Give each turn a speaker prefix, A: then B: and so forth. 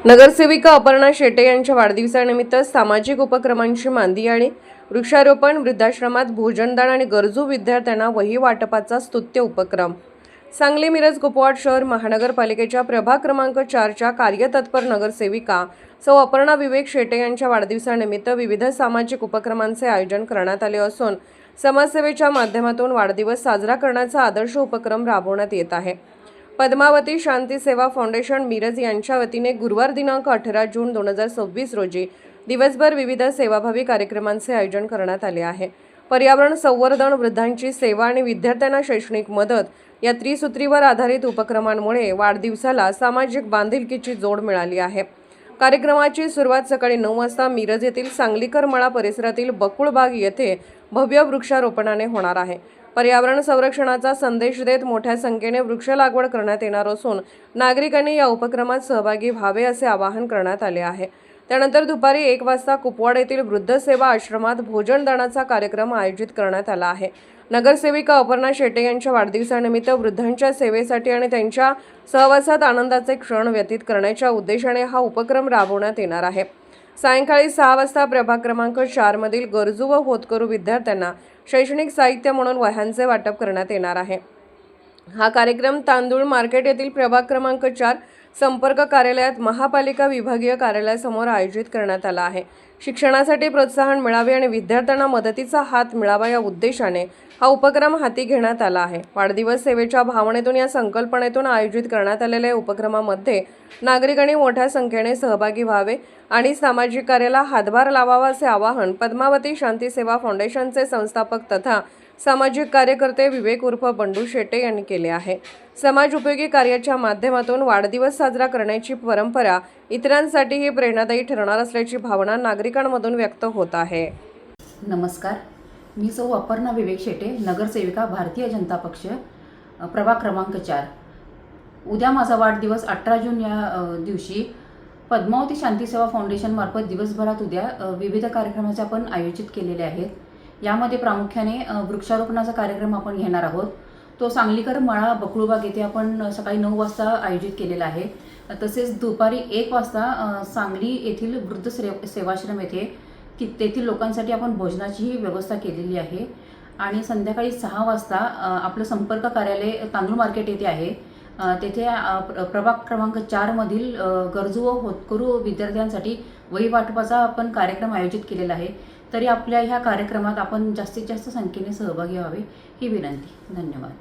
A: नगरसेविका अपर्णा शेटे यांच्या वाढदिवसानिमित्त सामाजिक उपक्रमांची मांदी आणि वृक्षारोपण, वृद्धाश्रमात भोजनदान आणि गरजू विद्यार्थ्यांना वही वाटपाचा स्तुत्य उपक्रम. सांगली, मिरज, कुपवाड शहर महानगरपालिकेच्या प्रभाग क्रमांक 4च्या कार्यतत्पर नगरसेविका सौ अपर्णा विवेक शेटे यांच्या वाढदिवसानिमित्त विविध सामाजिक उपक्रमांचे आयोजन करण्यात आले असून समाजसेवेच्या माध्यमातून वाढदिवस साजरा करण्याचा आदर्श उपक्रम राबवण्यात येत आहे. पद्मावती शांती सेवा फाउंडेशन मिरज यांच्या वतीने गुरुवार दिनांक 18 जून 2026 रोजी दिवसभर विविध सेवाभावी कार्यक्रमांचे आयोजन करण्यात आले आहे. पर्यावरण संवर्धन, वृद्धांची सेवा आणि विद्यार्थ्यांना शैक्षणिक मदत या त्रिसूत्रीवर आधारित उपक्रमांमुळे वाढदिवसाला सामाजिक बांधिलकीची जोड मिळाली आहे. कार्यक्रमाची सुरुवात सकाळी 9 वाजता मिरज येथील सांगलीकर मळा परिसरातील बकुळबाग येथे भव्य वृक्षारोपणाने होणार आहे. पर्यावरण संरक्षणाचा संदेश देत मोठ्या संख्येने वृक्ष लागवड करण्यात येणार असून नागरिकांनी या उपक्रमात सहभागी व्हावे असे आवाहन करण्यात आले आहे. त्यानंतर दुपारी 1 वाजता कुपवाड येथील वृद्ध सेवा आश्रमात भोजनदानाचा कार्यक्रम आयोजित करण्यात आला आहे. नगरसेविका अपर्णा शेटे यांच्या वाढदिवसानिमित्त वृद्धांच्या सेवेसाठी आणि त्यांच्या सहवासात आनंदाचे क्षण व्यतीत करण्याच्या उद्देशाने हा उपक्रम राबवण्यात येणार आहे. सायंकाळी 6 वाजता प्रभाग क्रमांक 4 मधील गरजू व होतकरू विद्यार्थ्यांना शैक्षणिक साहित्य म्हणून वह्यांचे वाटप करण्यात येणार आहे. हा कार्यक्रम तांदूळ मार्केट येथील प्रभाग क्रमांक 4 संपर्क कार्यालयात महापालिका विभागीय कार्यालयासमोर आयोजित करण्यात आला आहे. शिक्षणासाठी प्रोत्साहन मिळावे आणि विद्यार्थ्यांना मदतीचा हात मिळावा या उद्देशाने हा उपक्रम हाती घेण्यात आला आहे. वाढदिवस सेवेच्या भावनेतून या संकल्पनेतून आयोजित करण्यात आलेल्या उपक्रमामध्ये नागरिकांनी मोठ्या संख्येने सहभागी व्हावे आणि सामाजिक कार्याला हातभार लावावा असे आवाहन पद्मावती शांती सेवा फाउंडेशनचे संस्थापक तथा सामाजिक कार्यकर्ते विवेक उर्फ बंडू शेटे यांनी केले आहे. समाज उपयोगी कार्याच्या माध्यमातून वाढदिवस साजरा करण्याची परंपरा इतरांसाठीही प्रेरणादायी ठरणार असल्याची भावना नागरिकांमधून व्यक्त होत आहे.
B: नमस्कार, मी सौ अपर्णा विवेक शेटे, नगरसेविका, भारतीय जनता पक्ष, प्रभाग क्रमांक 4. उद्या माझा वाढदिवस 18 जून या दिवशी पद्मावती शांती सेवा फाउंडेशनमार्फत दिवसभरात उद्या विविध कार्यक्रमाचे आपण आयोजित केलेले आहेत. यामध्ये प्रामुख्याने वृक्षारोपणाचा कार्यक्रम आपण घेणार आहोत. तो सांगलीकर मळा बकुळबाग येथे आपण सकाळी 9 वाजता आयोजित केलेला आहे. तसेच दुपारी 1 वाजता सांगली येथील वृद्ध सेवाश्रम येथे तेथील लोकांसाठी आपण भोजनाचीही व्यवस्था केलेली आहे. आणि संध्याकाळी 6 वाजता आपलं संपर्क कार्यालय तांदूळ मार्केट येथे आहे. तेथे प्रभाग क्रमांक 4 मधील गरजू व होतकरू विद्यार्थ्यांसाठी वही वाटपाचा आपण कार्यक्रम आयोजित केलेला आहे. तरी आपल्या ह्या कार्यक्रमात आपण जास्तीत जास्त संख्येने सहभागी व्हावे ही विनंती. धन्यवाद.